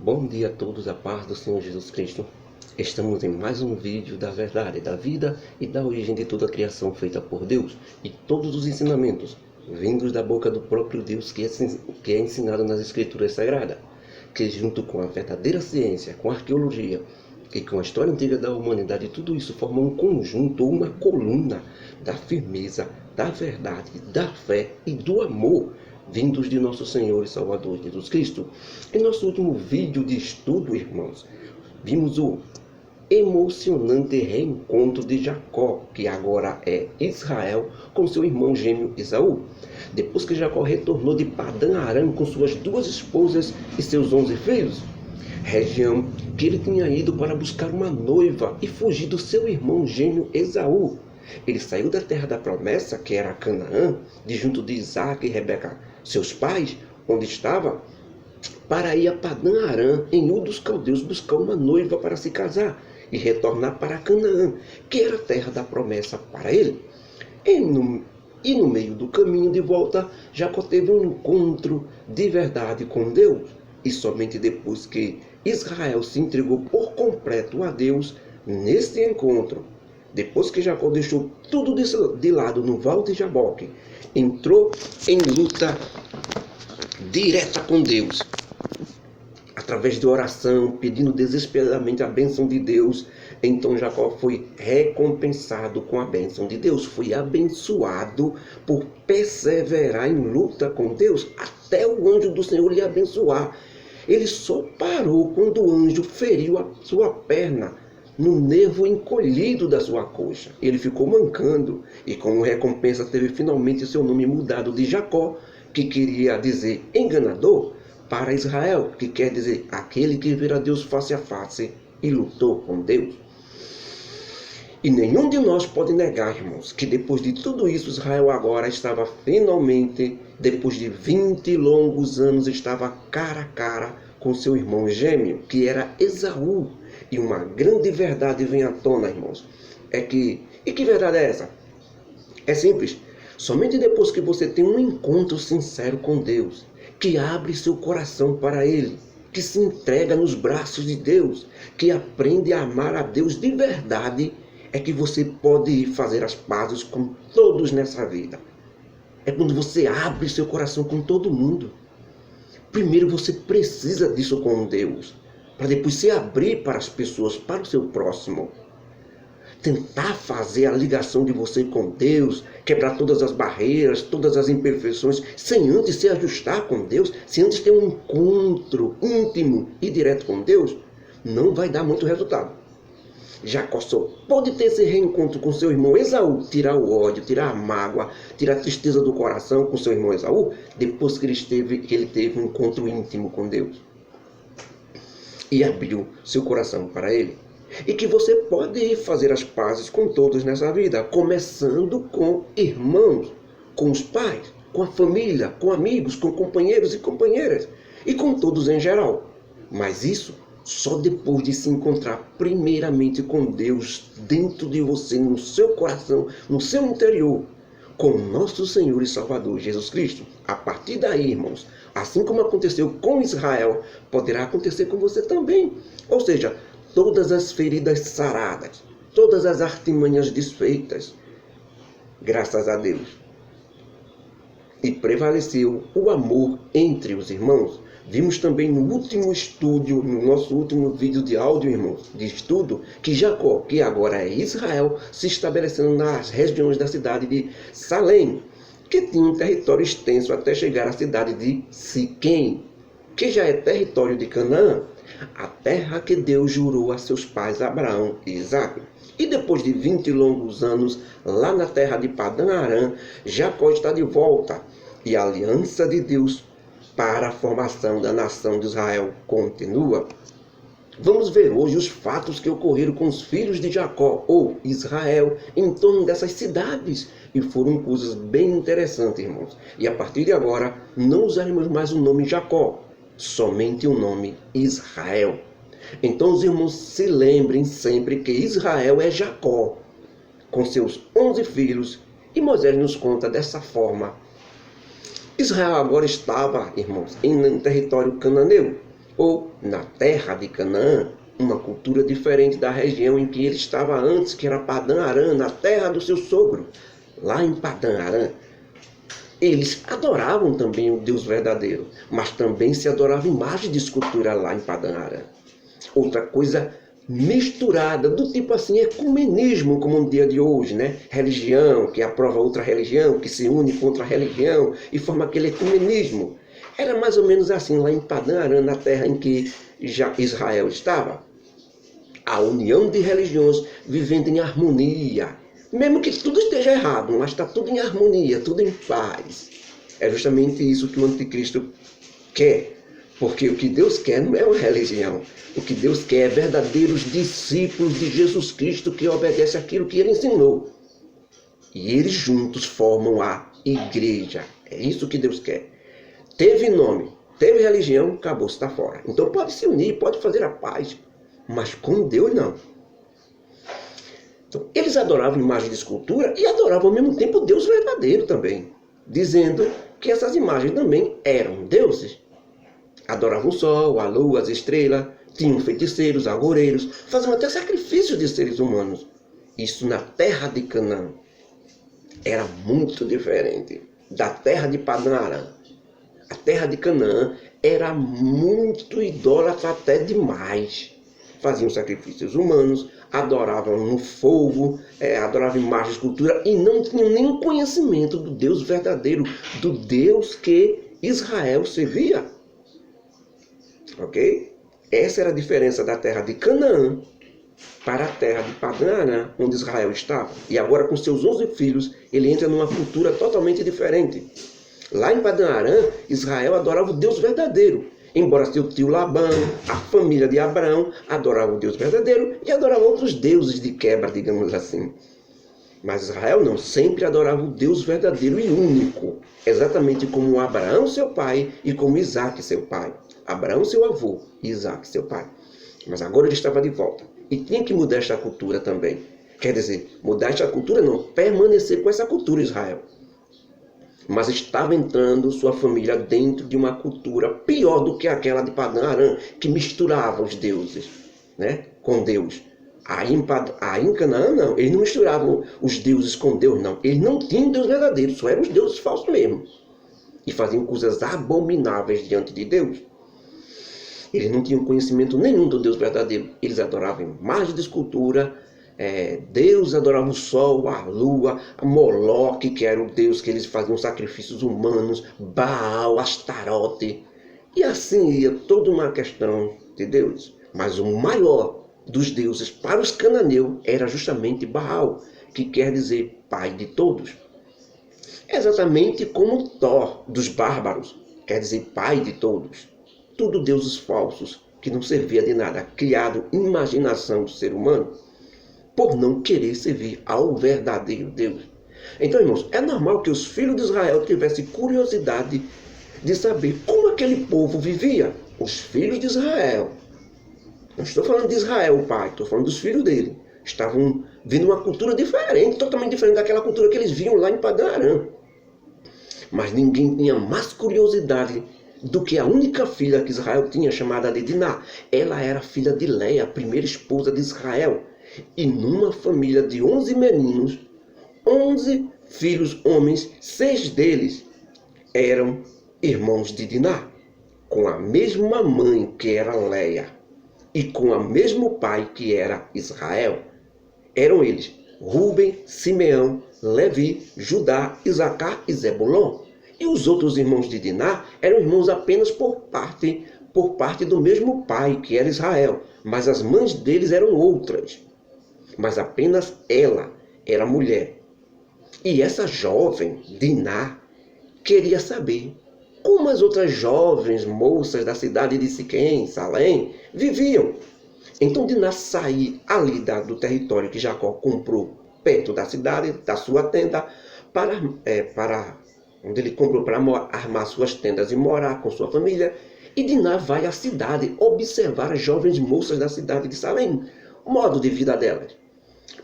Bom dia a todos, a paz do Senhor Jesus Cristo. Estamos em mais um vídeo da verdade, da vida e da origem de toda a criação feita por Deus e todos os ensinamentos vindos da boca do próprio Deus que é ensinado nas Escrituras Sagradas, que junto com a verdadeira ciência, com a arqueologia e com a história antiga da humanidade, tudo isso forma um conjunto, uma coluna da firmeza, da verdade, da fé e do amor vindos de nosso Senhor e Salvador Jesus Cristo. Em nosso último vídeo de estudo, irmãos, vimos o emocionante reencontro de Jacó, que agora é Israel, com seu irmão gêmeo Esaú. Depois que Jacó retornou de Padã Arã com suas 2 esposas e seus 11 filhos, região que ele tinha ido para buscar uma noiva e fugir do seu irmão gêmeo Esaú. Ele saiu da terra da promessa, que era Canaã, de junto de Isaac e Rebeca, seus pais, onde estava, para ir a Padã Arã, em Ur dos Caldeus, buscar uma noiva para se casar e retornar para Canaã, que era a terra da promessa para ele. E no meio do caminho de volta, Jacó teve um encontro de verdade com Deus. E somente depois que Israel se entregou por completo a Deus, nesse encontro, depois que Jacó deixou tudo de lado no Val de Jaboque, entrou em luta direta com Deus, através de oração, pedindo desesperadamente a bênção de Deus. Então Jacó foi recompensado com a bênção de Deus, foi abençoado por perseverar em luta com Deus, até o anjo do Senhor lhe abençoar. Ele só parou quando o anjo feriu a sua perna no nervo encolhido da sua coxa. Ele ficou mancando e, como recompensa, teve finalmente seu nome mudado de Jacó, que queria dizer enganador, para Israel, que quer dizer aquele que vira Deus face a face e lutou com Deus. E nenhum de nós pode negar, irmãos, que depois de tudo isso, Israel agora estava finalmente, depois de 20 longos anos, estava cara a cara com seu irmão gêmeo, que era Esaú. E uma grande verdade vem à tona, irmãos. E que verdade é essa? É simples. Somente depois que você tem um encontro sincero com Deus, que abre seu coração para Ele, que se entrega nos braços de Deus, que aprende a amar a Deus de verdade, é que você pode ir fazer as pazes com todos nessa vida. É quando você abre seu coração com todo mundo. Primeiro você precisa disso com Deus, para depois se abrir para as pessoas, para o seu próximo. Tentar fazer a ligação de você com Deus, quebrar todas as barreiras, todas as imperfeições, sem antes se ajustar com Deus, sem antes ter um encontro íntimo e direto com Deus, não vai dar muito resultado. Jacó só pode ter esse reencontro com seu irmão Esaú, tirar o ódio, tirar a mágoa, tirar a tristeza do coração com seu irmão Esaú, depois que ele teve um encontro íntimo com Deus e abriu seu coração para Ele. E que você pode ir fazer as pazes com todos nessa vida, começando com irmãos, com os pais, com a família, com amigos, com companheiros e companheiras, e com todos em geral. Mas isso só depois de se encontrar primeiramente com Deus dentro de você, no seu coração, no seu interior, com nosso Senhor e Salvador Jesus Cristo. A partir daí, irmãos, assim como aconteceu com Israel, poderá acontecer com você também. Ou seja, todas as feridas saradas, todas as artimanhas desfeitas, graças a Deus. E prevaleceu o amor entre os irmãos. Vimos também no último estúdio, no nosso último vídeo de áudio, irmãos, de estudo, que Jacó, que agora é Israel, se estabelecendo nas regiões da cidade de Salém, que tinha um território extenso até chegar à cidade de Siquém, que já é território de Canaã, a terra que Deus jurou a seus pais Abraão e Isaque. E depois de 20 longos anos, lá na terra de Padã Arã, Jacó está de volta, e a aliança de Deus para a formação da nação de Israel continua. Vamos ver hoje os fatos que ocorreram com os filhos de Jacó, ou Israel, em torno dessas cidades. E foram coisas bem interessantes, irmãos. E a partir de agora, não usaremos mais o nome Jacó, somente o nome Israel. Então os irmãos se lembrem sempre que Israel é Jacó, com seus 11 filhos. E Moisés nos conta dessa forma. Israel agora estava, irmãos, em um território cananeu. ou na terra de Canaã, uma cultura diferente da região em que ele estava antes, que era Padã Arã, na terra do seu sogro, lá em Padã Arã. Eles adoravam também o Deus verdadeiro, mas também se adorava imagem de escultura lá em Padã Arã. Outra coisa misturada, do tipo assim, ecumenismo, como no dia de hoje, né? Religião que aprova outra religião, que se une contra a religião e forma aquele ecumenismo. Era mais ou menos assim lá em Padã Arã, na terra em que já Israel estava. A união de religiões vivendo em harmonia. Mesmo que tudo esteja errado, mas está tudo em harmonia, tudo em paz. É justamente isso que o anticristo quer. Porque o que Deus quer não é uma religião. O que Deus quer é verdadeiros discípulos de Jesus Cristo que obedecem aquilo que ele ensinou. E eles juntos formam a igreja. É isso que Deus quer. Teve nome, teve religião, acabou, está fora. Então pode se unir, pode fazer a paz. Mas com Deus não. Então, eles adoravam imagem de escultura e adoravam ao mesmo tempo o Deus verdadeiro também. Dizendo que essas imagens também eram deuses. Adoravam o sol, a lua, as estrelas, tinham feiticeiros, agoureiros, faziam até sacrifícios de seres humanos. Isso na terra de Canaã era muito diferente da terra de Padã Arã. A terra de Canaã era muito idólatra até demais. Faziam sacrifícios humanos, adoravam no fogo, adoravam imagens de escultura e não tinham nenhum conhecimento do Deus verdadeiro, do Deus que Israel servia. Ok? Essa era a diferença da terra de Canaã para a terra de Padã Arã, onde Israel estava. E agora, com seus 11 filhos, ele entra numa cultura totalmente diferente. Lá em Padã Arã, Israel adorava o Deus verdadeiro. Embora seu tio Labão, a família de Abraão, adorava o Deus verdadeiro e adorava outros deuses de quebra, digamos assim. Mas Israel não, sempre adorava o Deus verdadeiro e único, exatamente como Abraão, seu pai, e como Isaac, seu pai. Abraão, seu avô, e Isaac, seu pai. Mas agora ele estava de volta. E tinha que mudar esta cultura também. Quer dizer, mudar esta cultura não, permanecer com essa cultura Israel. Mas estava entrando sua família dentro de uma cultura pior do que aquela de Padã Arã, que misturava os deuses, né, com Deus. Aí em Canaã, não. Eles não misturavam os deuses com Deus, não. Eles não tinham Deus verdadeiro, só eram os deuses falsos mesmo. E faziam coisas abomináveis diante de Deus. Eles não tinham conhecimento nenhum do Deus verdadeiro. Eles adoravam imagens de escultura. Deus adorava o sol, a lua, a Moloque, que era o Deus que eles faziam sacrifícios humanos, Baal, Astarote. E assim ia toda uma questão de Deus. Mas o maior dos deuses para os cananeus era justamente Baal, que quer dizer pai de todos. Exatamente como Thor dos bárbaros, quer dizer pai de todos. Tudo deuses falsos, que não servia de nada, criado imaginação do ser humano, por não querer servir ao verdadeiro Deus. Então, irmãos, é normal que os filhos de Israel tivessem curiosidade de saber como aquele povo vivia. Os filhos de Israel. Não estou falando de Israel, o pai, estou falando dos filhos dele. Estavam vendo uma cultura diferente, totalmente diferente daquela cultura que eles viam lá em Padã Arã. Mas ninguém tinha mais curiosidade do que a única filha que Israel tinha, chamada de Diná. Ela era filha de Leia, a primeira esposa de Israel. E numa família de 11 meninos, 11 filhos homens, 6 deles eram irmãos de Diná, com a mesma mãe que era Leia e com o mesmo pai que era Israel. Eram eles Rúben, Simeão, Levi, Judá, Isacar e Zebulon. E os outros irmãos de Diná eram irmãos apenas por parte do mesmo pai, que era Israel. Mas as mães deles eram outras. Mas apenas ela era mulher. E essa jovem, Diná, queria saber como as outras jovens moças da cidade de Siquém, Salém, viviam. Então Diná saiu ali do território que Jacó comprou perto da cidade, da sua tenda, para onde ele comprou para armar suas tendas e morar com sua família. E Diná vai à cidade observar as jovens moças da cidade de Salém, o modo de vida delas.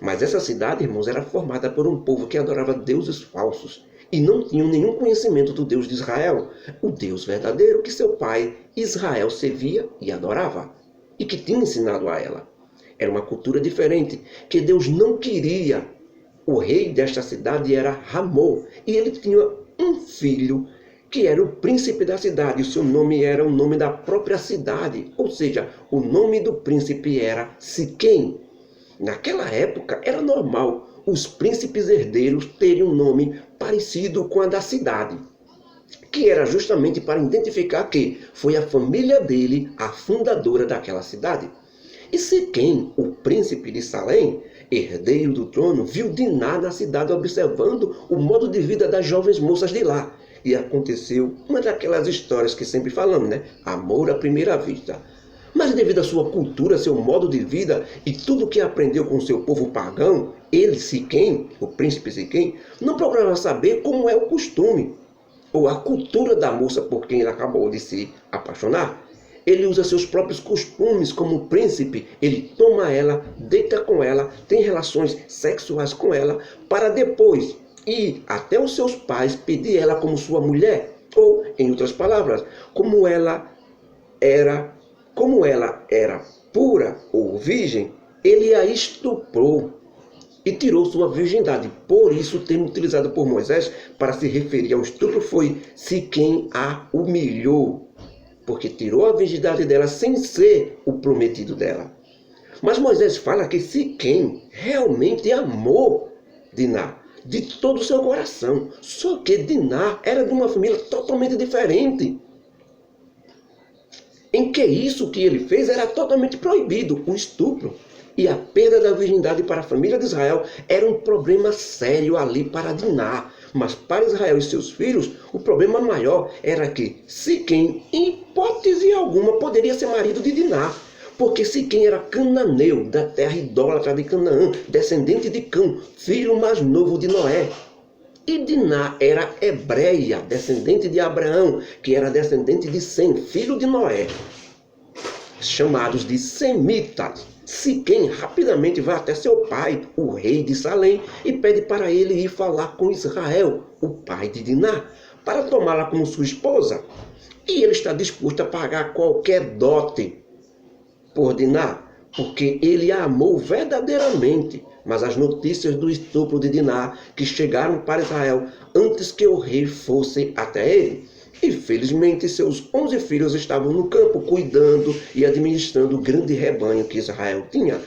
Mas essa cidade, irmãos, era formada por um povo que adorava deuses falsos, e não tinham nenhum conhecimento do Deus de Israel, o Deus verdadeiro que seu pai Israel servia e adorava, e que tinha ensinado a ela. Era uma cultura diferente, que Deus não queria. O rei desta cidade era Ramô, e ele tinha um filho que era o príncipe da cidade. O seu nome era o nome da própria cidade, ou seja, o nome do príncipe era Siquém. Naquela época era normal os príncipes herdeiros terem um nome parecido com a da cidade, que era justamente para identificar que foi a família dele a fundadora daquela cidade. E Siquém, o príncipe de Salém, herdeiro do trono, viu Diná na cidade observando o modo de vida das jovens moças de lá. E aconteceu uma daquelas histórias que sempre falamos, né? Amor à primeira vista. Mas devido à sua cultura, seu modo de vida e tudo que aprendeu com seu povo pagão, ele, Siquém, o príncipe Siquém, não procurava saber como é o costume ou a cultura da moça por quem ele acabou de se apaixonar. Ele usa seus próprios costumes como príncipe. Ele toma ela, deita com ela, tem relações sexuais com ela, para depois ir até os seus pais pedir ela como sua mulher. Ou, em outras palavras, como ela era pura ou virgem, ele a estuprou e tirou sua virgindade. Por isso, o termo utilizado por Moisés para se referir ao estupro foi Siquém a humilhou, porque tirou a virgindade dela sem ser o prometido dela. Mas Moisés fala que Siquém realmente amou Diná de todo o seu coração. Só que Diná era de uma família totalmente diferente, em que isso que ele fez era totalmente proibido, o estupro. E a perda da virgindade para a família de Israel era um problema sério ali para Diná. Mas para Israel e seus filhos, o problema maior era que Siquém, em hipótese alguma, poderia ser marido de Diná. Porque Siquém era cananeu, da terra idólatra de Canaã, descendente de Cã, filho mais novo de Noé. E Diná era hebreia, descendente de Abraão, que era descendente de Sem, filho de Noé, chamados de semitas. Siquém rapidamente vai até seu pai, o rei de Salém, e pede para ele ir falar com Israel, o pai de Diná, para tomá-la como sua esposa. E ele está disposto a pagar qualquer dote por Diná, porque ele a amou verdadeiramente. Mas as notícias do estupro de Diná, que chegaram para Israel antes que o rei fosse até ele. E felizmente seus 11 filhos estavam no campo, cuidando e administrando o grande rebanho que Israel tinha.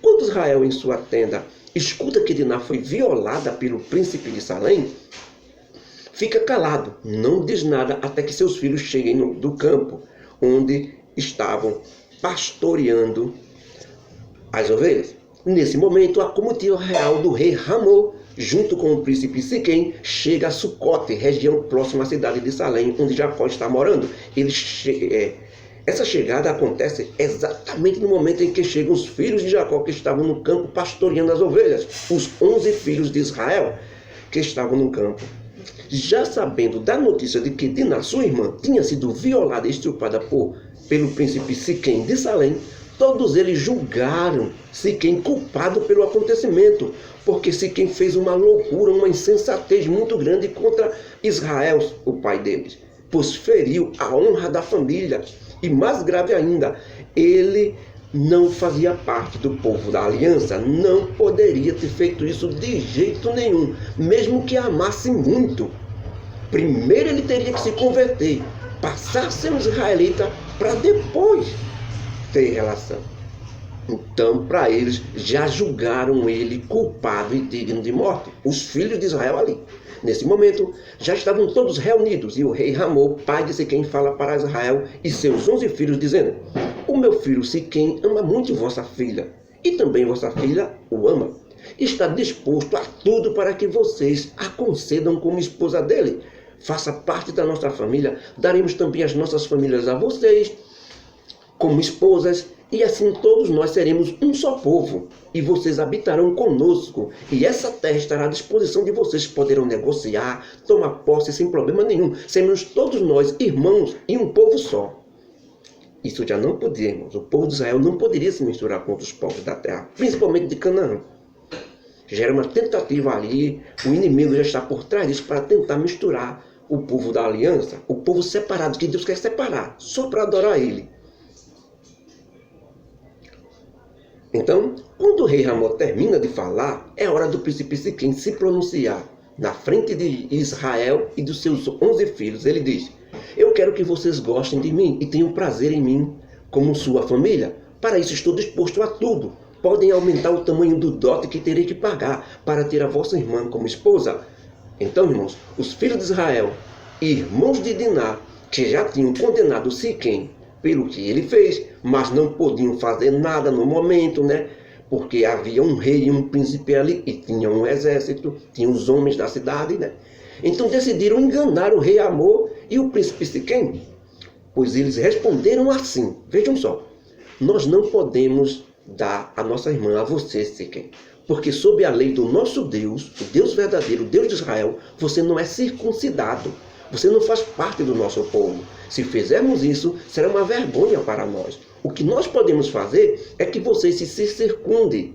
Quando Israel, em sua tenda, escuta que Diná foi violada pelo príncipe de Salém, fica calado, não diz nada até que seus filhos cheguem do campo, onde estavam pastoreando as ovelhas. Nesse momento, a comitiva real do rei Ramô, junto com o príncipe Siquém, chega a Sucote, região próxima à cidade de Salém, onde Jacó está morando. Essa chegada acontece exatamente no momento em que chegam os filhos de Jacó, que estavam no campo pastoreando as ovelhas, os 11 filhos de Israel que estavam no campo. Já sabendo da notícia de que Diná, sua irmã, tinha sido violada e estuprada pelo príncipe Siquém de Salém, todos eles julgaram Siquém culpado pelo acontecimento, porque Siquém fez uma loucura, uma insensatez muito grande contra Israel, o pai deles, pois feriu a honra da família. E mais grave ainda, ele não fazia parte do povo da aliança, não poderia ter feito isso de jeito nenhum, mesmo que amasse muito. Primeiro ele teria que se converter, passar a ser um israelita, para depois ter relação. Então, para eles, já julgaram ele culpado e digno de morte, os filhos de Israel ali. Nesse momento, já estavam todos reunidos, e o rei Ramô, pai de Siquém, fala para Israel e seus 11 filhos, dizendo: o meu filho Siquém ama muito vossa filha, e também vossa filha o ama. Está disposto a tudo para que vocês a concedam como esposa dele. Faça parte da nossa família, daremos também as nossas famílias a vocês como esposas, e assim todos nós seremos um só povo, e vocês habitarão conosco, e essa terra estará à disposição de vocês, poderão negociar, tomar posse sem problema nenhum, seremos todos nós irmãos e um povo só. Isso já não podíamos, o povo de Israel não poderia se misturar com outros povos da terra, principalmente de Canaã. Já era uma tentativa ali, o inimigo já está por trás disso para tentar misturar o povo da aliança, o povo separado, que Deus quer separar, só para adorar Ele. Então, quando o rei Ramô termina de falar, é hora do príncipe Siquém se pronunciar na frente de Israel e dos seus 11 filhos. Ele diz: eu quero que vocês gostem de mim e tenham prazer em mim como sua família. Para isso estou disposto a tudo. Podem aumentar o tamanho do dote que terei que pagar para ter a vossa irmã como esposa. Então, irmãos, os filhos de Israel, irmãos de Diná, que já tinham condenado Siquém pelo que ele fez, mas não podiam fazer nada no momento, né? Porque havia um rei e um príncipe ali, e tinha um exército, tinha os homens da cidade, né? Então decidiram enganar o rei Amor e o príncipe Siquém, pois eles responderam assim: vejam só, nós não podemos dar a nossa irmã a você, Siquém, porque sob a lei do nosso Deus, o Deus verdadeiro, o Deus de Israel, você não é circuncidado. Você não faz parte do nosso povo. Se fizermos isso, será uma vergonha para nós. O que nós podemos fazer é que vocês se circundem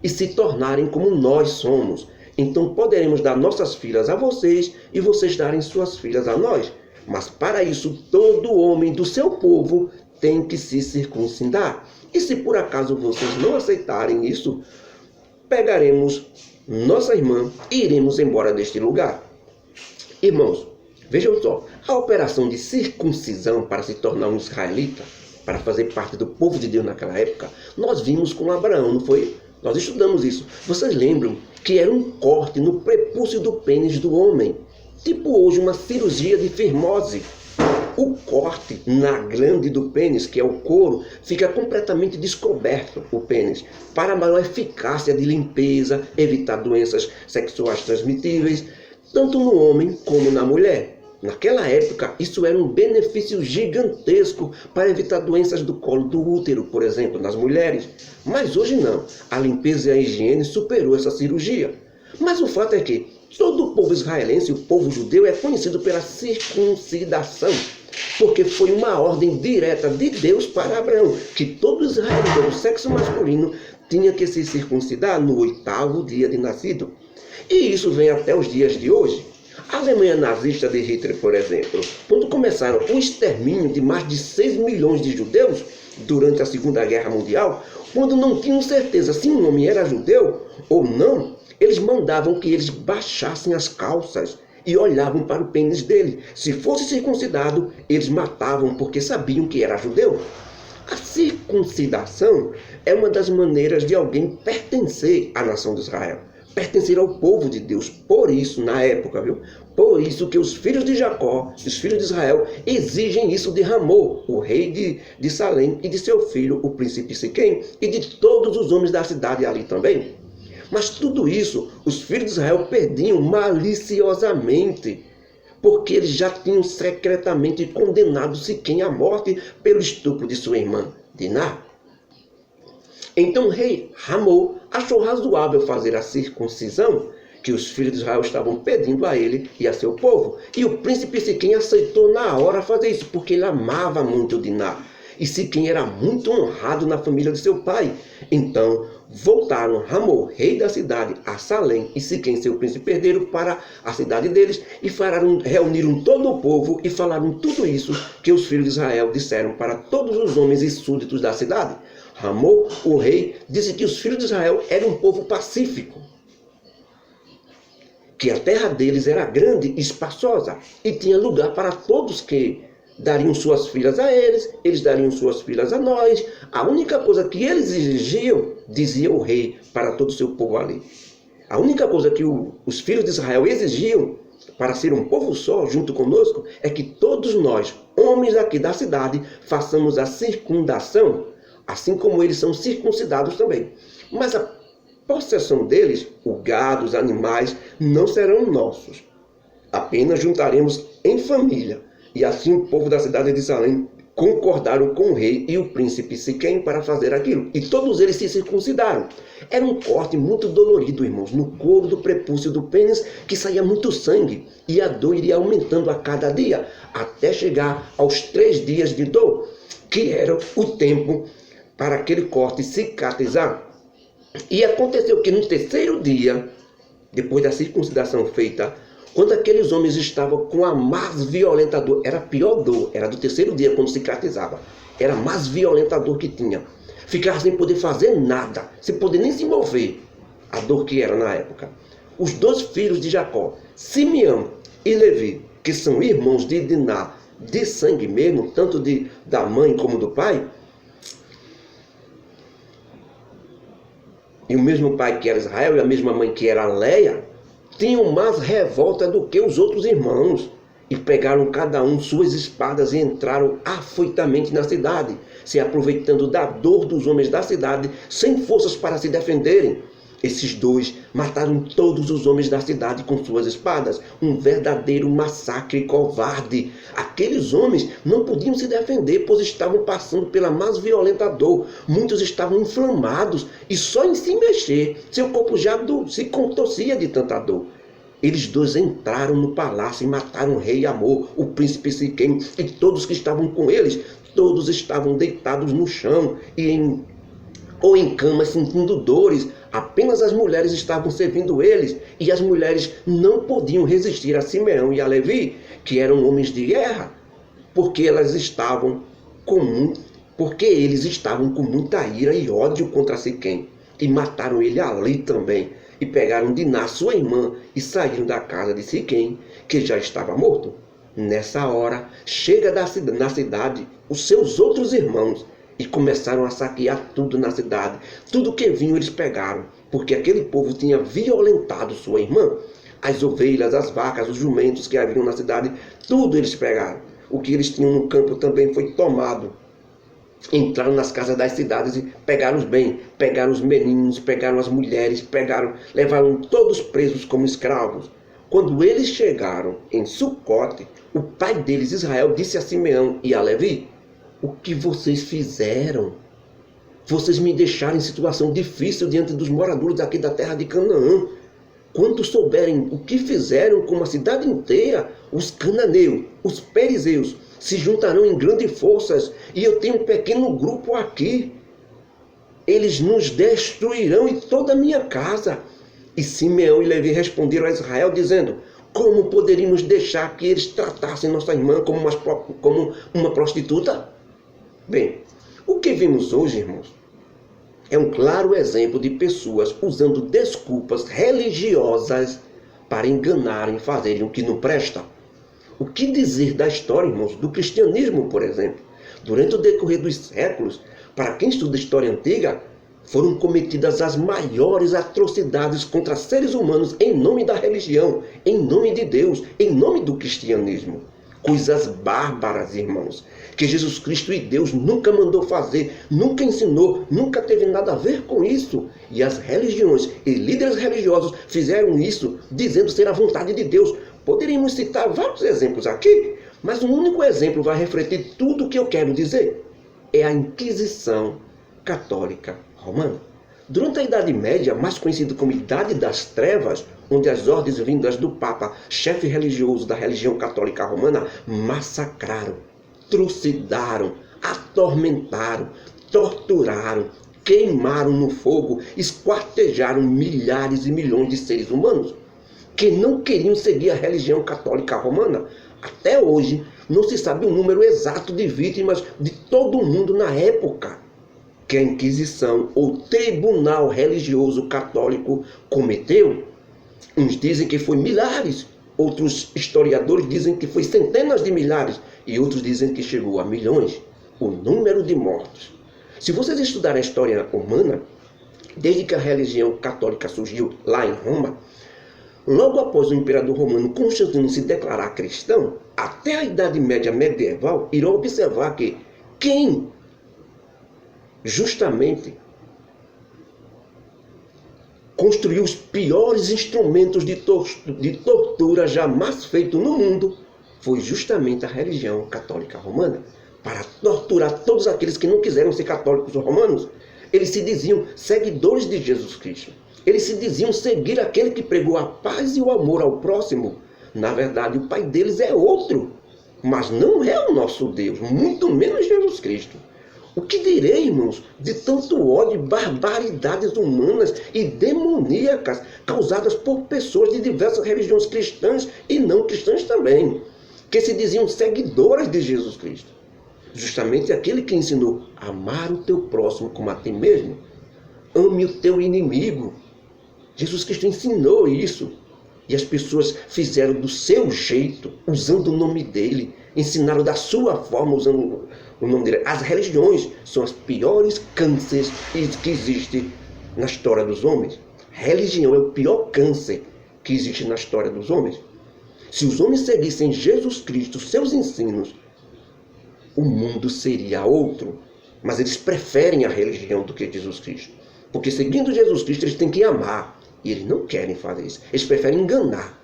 e se tornarem como nós somos. Então poderemos dar nossas filhas a vocês e vocês darem suas filhas a nós. Mas para isso, todo homem do seu povo tem que se circuncidar. E se por acaso vocês não aceitarem isso, pegaremos nossa irmã e iremos embora deste lugar. Irmãos, vejam só, a operação de circuncisão para se tornar um israelita, para fazer parte do povo de Deus naquela época, nós vimos com Abraão, não foi? Nós estudamos isso. Vocês lembram que era um corte no prepúcio do pênis do homem, tipo hoje uma cirurgia de fimose. O corte na glande do pênis, que é o couro, fica completamente descoberto, o pênis, para maior eficácia de limpeza, evitar doenças sexuais transmitíveis, tanto no homem como na mulher. Naquela época, isso era um benefício gigantesco para evitar doenças do colo do útero, por exemplo, nas mulheres. Mas hoje não. A limpeza e a higiene superou essa cirurgia. Mas o fato é que todo o povo israelense, o povo judeu, é conhecido pela circuncidação, porque foi uma ordem direta de Deus para Abraão, que todo israelita do sexo masculino tinha que se circuncidar no 8º dia de nascido. E isso vem até os dias de hoje. A Alemanha nazista de Hitler, por exemplo, quando começaram o extermínio de mais de 6 milhões de judeus durante a Segunda Guerra Mundial, quando não tinham certeza se um homem era judeu ou não, eles mandavam que eles baixassem as calças e olhavam para o pênis dele. Se fosse circuncidado, eles matavam porque sabiam que era judeu. A circuncidação é uma das maneiras de alguém pertencer à nação de Israel, pertencer ao povo de Deus. Por isso, na época, por isso que os filhos de Jacó, os filhos de Israel, exigem isso de Ramô, o rei de Salém, e de seu filho, o príncipe Siquém, e de todos os homens da cidade ali também. Mas tudo isso, os filhos de Israel perdiam maliciosamente, porque eles já tinham secretamente condenado Siquém à morte pelo estupro de sua irmã, Diná. Então o rei Ramô achou razoável fazer a circuncisão que os filhos de Israel estavam pedindo a ele e a seu povo. E o príncipe Siquém aceitou na hora fazer isso, porque ele amava muito Diná. E Siquém era muito honrado na família de seu pai. Então voltaram Ramô, rei da cidade, a Salém, e Siquém, seu príncipe herdeiro, para a cidade deles, e reuniram todo o povo e falaram tudo isso que os filhos de Israel disseram para todos os homens e súditos da cidade. Ramô, o rei, disse que os filhos de Israel eram um povo pacífico, que a terra deles era grande e espaçosa, e tinha lugar para todos, que dariam suas filhas a eles, eles dariam suas filhas a nós. A única coisa que eles exigiam, dizia o rei para todo o seu povo ali, a única coisa que os filhos de Israel exigiam para ser um povo só junto conosco, é que todos nós, homens aqui da cidade, façamos a circundação, assim como eles são circuncidados também. Mas a possessão deles, o gado, os animais, não serão nossos. Apenas juntaremos em família. E assim o povo da cidade de Salém concordaram com o rei e o príncipe Siquém para fazer aquilo. E todos eles se circuncidaram. Era um corte muito dolorido, irmãos, no couro do prepúcio do pênis, que saía muito sangue. E a dor iria aumentando a cada dia, até chegar aos 3 dias de dor, que era o tempo para aquele corte cicatrizar. E aconteceu que no terceiro dia, depois da circuncidação feita, quando aqueles homens estavam com a mais violenta dor, era a pior dor, era do terceiro dia quando cicatrizava, era a mais violenta dor que tinha. Ficar sem poder fazer nada, sem poder nem se mover, a dor que era na época. Os dois filhos de Jacó, Simeão e Levi, que são irmãos de Diná, de sangue mesmo, tanto da mãe como do pai, e o mesmo pai que era Israel e a mesma mãe que era Leia, tinham mais revolta do que os outros irmãos. E pegaram cada um suas espadas e entraram afoitamente na cidade, se aproveitando da dor dos homens da cidade, sem forças para se defenderem. Esses dois mataram todos os homens da cidade com suas espadas. Um verdadeiro massacre covarde. Aqueles homens não podiam se defender, pois estavam passando pela mais violenta dor. Muitos estavam inflamados e só em se mexer, seu corpo já se contorcia de tanta dor. Eles dois entraram no palácio e mataram o rei Amor, o príncipe Siquém e todos que estavam com eles. Todos estavam deitados no chão ou em camas sentindo dores. Apenas as mulheres estavam servindo eles, e as mulheres não podiam resistir a Simeão e a Levi, que eram homens de guerra, porque eles estavam com muita ira e ódio contra Siquém, e mataram ele ali também, e pegaram Diná, sua irmã, e saíram da casa de Siquém, que já estava morto. Nessa hora, chega na cidade os seus outros irmãos, e começaram a saquear tudo na cidade. Tudo que vinham eles pegaram, porque aquele povo tinha violentado sua irmã. As ovelhas, as vacas, os jumentos que haviam na cidade, tudo eles pegaram. O que eles tinham no campo também foi tomado. Entraram nas casas das cidades e pegaram os bens, pegaram os meninos, pegaram as mulheres, levaram todos presos como escravos. Quando eles chegaram em Sucote, o pai deles, Israel, disse a Simeão e a Levi: o que vocês fizeram? Vocês me deixaram em situação difícil diante dos moradores aqui da terra de Canaã. Quando souberem o que fizeram com a cidade inteira, os cananeus, os perizeus, se juntarão em grandes forças, e eu tenho um pequeno grupo aqui. Eles nos destruirão e toda a minha casa. E Simeão e Levi responderam a Israel, dizendo: como poderíamos deixar que eles tratassem nossa irmã como uma prostituta? Bem, o que vimos hoje, irmãos, é um claro exemplo de pessoas usando desculpas religiosas para enganarem e fazerem o que não presta. O que dizer da história, irmãos, do cristianismo, por exemplo? Durante o decorrer dos séculos, para quem estuda história antiga, foram cometidas as maiores atrocidades contra seres humanos em nome da religião, em nome de Deus, em nome do cristianismo. Coisas bárbaras, irmãos, que Jesus Cristo e Deus nunca mandou fazer, nunca ensinou, nunca teve nada a ver com isso. E as religiões e líderes religiosos fizeram isso, dizendo ser a vontade de Deus. Poderíamos citar vários exemplos aqui, mas um único exemplo vai refletir tudo o que eu quero dizer. É a Inquisição Católica Romana. Durante a Idade Média, mais conhecida como Idade das Trevas, onde as ordens vindas do Papa, chefe religioso da religião católica romana, massacraram, trucidaram, atormentaram, torturaram, queimaram no fogo, esquartejaram milhares e milhões de seres humanos que não queriam seguir a religião católica romana. Até hoje, não se sabe o número exato de vítimas de todo o mundo na época que a Inquisição ou Tribunal Religioso Católico cometeu. Uns dizem que foi milhares, outros historiadores dizem que foi centenas de milhares, e outros dizem que chegou a milhões o número de mortos. Se vocês estudarem a história humana, desde que a religião católica surgiu lá em Roma, logo após o imperador romano Constantino se declarar cristão, até a Idade Média medieval, irão observar que quem justamente construiu os piores instrumentos de tortura jamais feitos no mundo foi justamente a religião católica romana, para torturar todos aqueles que não quiseram ser católicos romanos. Eles se diziam seguidores de Jesus Cristo. Eles se diziam seguir aquele que pregou a paz e o amor ao próximo. Na verdade, o pai deles é outro, mas não é o nosso Deus, muito menos Jesus Cristo. O que direi, irmãos, de tanto ódio e barbaridades humanas e demoníacas causadas por pessoas de diversas religiões cristãs e não cristãs também, que se diziam seguidoras de Jesus Cristo. Justamente aquele que ensinou a amar o teu próximo como a ti mesmo. Ame o teu inimigo. Jesus Cristo ensinou isso. E as pessoas fizeram do seu jeito, usando o nome dele. Ensinaram da sua forma, usando o nome dele. As religiões são as piores cânceres que existem na história dos homens. Religião é o pior câncer que existe na história dos homens. Se os homens seguissem Jesus Cristo, seus ensinos, o mundo seria outro. Mas eles preferem a religião do que Jesus Cristo. Porque seguindo Jesus Cristo, eles têm que amar. E eles não querem fazer isso. Eles preferem enganar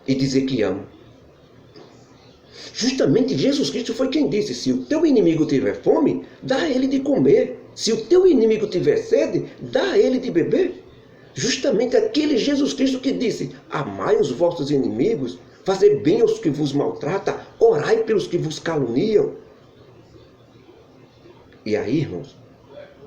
e dizer que amam. Justamente Jesus Cristo foi quem disse: se o teu inimigo tiver fome, dá a ele de comer. Se o teu inimigo tiver sede, dá a ele de beber. Justamente aquele Jesus Cristo que disse: amai os vossos inimigos, fazei bem aos que vos maltratam, orai pelos que vos caluniam. E aí, irmãos,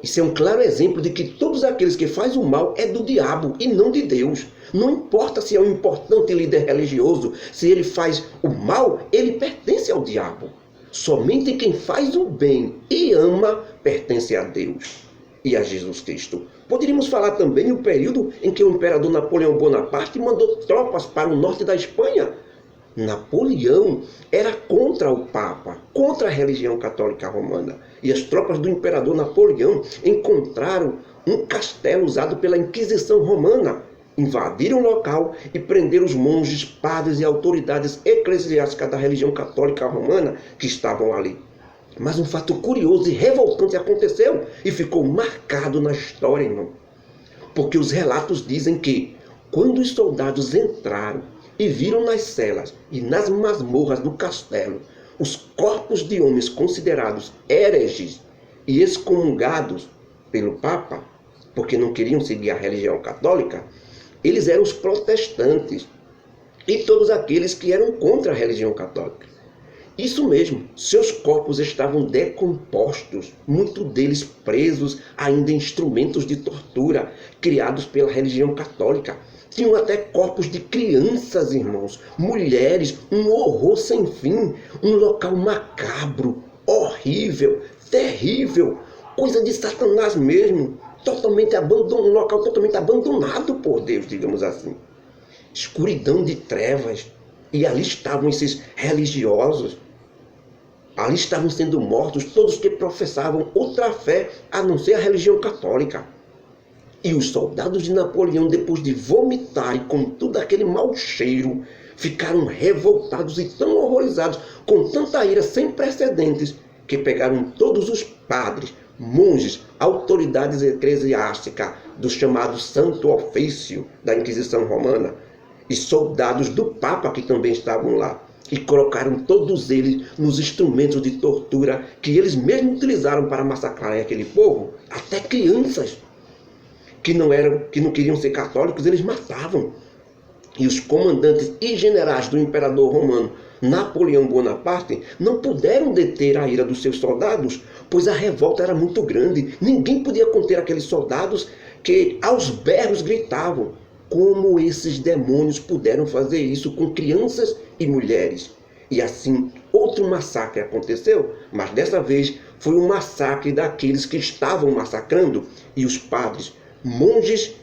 isso é um claro exemplo de que todos aqueles que fazem o mal é do diabo e não de Deus. Não importa se é um importante líder religioso, se ele faz o mal, ele pertence ao diabo. Somente quem faz o bem e ama pertence a Deus e a Jesus Cristo. Poderíamos falar também o período em que o imperador Napoleão Bonaparte mandou tropas para o norte da Espanha. Napoleão era contra o Papa, contra a religião católica romana. E as tropas do imperador Napoleão encontraram um castelo usado pela Inquisição Romana. Invadiram o local e prenderam os monges, padres e autoridades eclesiásticas da religião católica romana que estavam ali. Mas um fato curioso e revoltante aconteceu e ficou marcado na história, irmão. Porque os relatos dizem que, quando os soldados entraram e viram nas celas e nas masmorras do castelo os corpos de homens considerados hereges e excomungados pelo Papa, porque não queriam seguir a religião católica, eles eram os protestantes e todos aqueles que eram contra a religião católica. Isso mesmo, seus corpos estavam decompostos, muitos deles presos ainda em instrumentos de tortura criados pela religião católica. Tinham até corpos de crianças, irmãos, mulheres, um horror sem fim, um local macabro, horrível, terrível, coisa de Satanás mesmo, totalmente abandonado, um local totalmente abandonado por Deus, digamos assim. Escuridão de trevas, e ali estavam esses religiosos, ali estavam sendo mortos todos que professavam outra fé a não ser a religião católica. E os soldados de Napoleão, depois de vomitarem com todo aquele mau cheiro, ficaram revoltados e tão horrorizados, com tanta ira sem precedentes, que pegaram todos os padres, monges, autoridades eclesiásticas do chamado Santo Ofício da Inquisição Romana e soldados do Papa que também estavam lá, e colocaram todos eles nos instrumentos de tortura que eles mesmos utilizaram para massacrar aquele povo, até crianças que não queriam ser católicos, eles matavam. E os comandantes e generais do imperador romano Napoleão Bonaparte não puderam deter a ira dos seus soldados, pois a revolta era muito grande. Ninguém podia conter aqueles soldados que aos berros gritavam. Como esses demônios puderam fazer isso com crianças e mulheres? E assim, outro massacre aconteceu, mas dessa vez foi um massacre daqueles que estavam massacrando, e os padres, monges,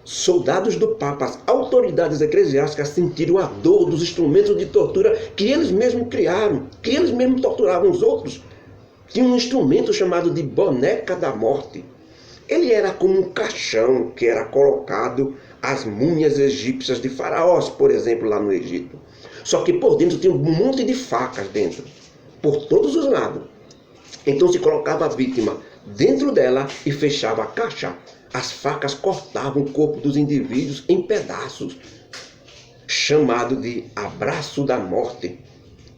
soldados do Papa, as autoridades eclesiásticas sentiram a dor dos instrumentos de tortura que eles mesmos criaram, que eles mesmos torturavam os outros. Tinha um instrumento chamado de boneca da morte. Ele era como um caixão que era colocado as múmias egípcias de faraós, por exemplo, lá no Egito. Só que por dentro tinha um monte de facas dentro, por todos os lados. Então se colocava a vítima dentro dela e fechava a caixa. As facas cortavam o corpo dos indivíduos em pedaços, chamado de abraço da morte.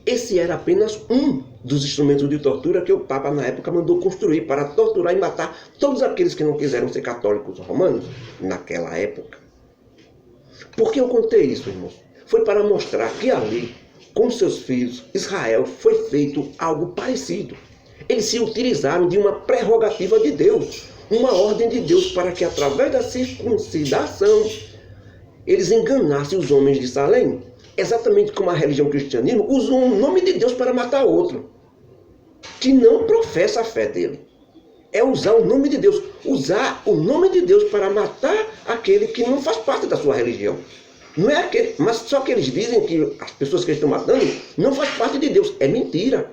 Esse era apenas um dos instrumentos de tortura que o Papa na época mandou construir para torturar e matar todos aqueles que não quiseram ser católicos romanos naquela época. Por que eu contei isso, irmãos? Foi para mostrar que ali, com seus filhos, Israel foi feito algo parecido. Eles se utilizaram de uma prerrogativa de Deus, uma ordem de Deus para que através da circuncidação eles enganassem os homens de Salém. Exatamente como a religião cristianismo usa o nome de Deus para matar outro, que não professa a fé dele. É usar o nome de Deus. Usar o nome de Deus para matar aquele que não faz parte da sua religião. Não é aquele, mas só que eles dizem que as pessoas que estão matando não faz parte de Deus. É mentira.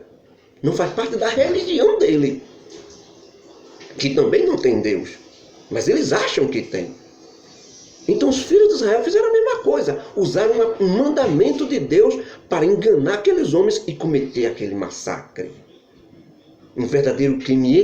Não faz parte da religião dele, que também não tem Deus. Mas eles acham que tem. Então os filhos de Israel fizeram a mesma coisa. Usaram um mandamento de Deus para enganar aqueles homens e cometer aquele massacre. Um verdadeiro crime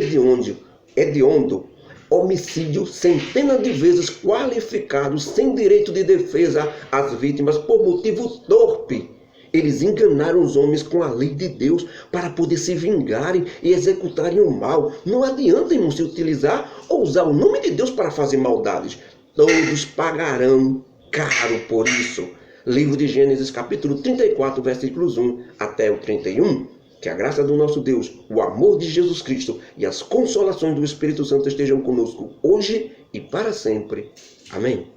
hediondo, homicídio centenas de vezes qualificado, sem direito de defesa às vítimas por motivo torpe. Eles enganaram os homens com a lei de Deus para poder se vingarem e executarem o mal. Não adianta, irmão, se utilizar ou usar o nome de Deus para fazer maldades. Todos pagarão caro por isso. Livro de Gênesis, capítulo 34, versículos 1 até o 31. Que a graça do nosso Deus, o amor de Jesus Cristo e as consolações do Espírito Santo estejam conosco hoje e para sempre. Amém.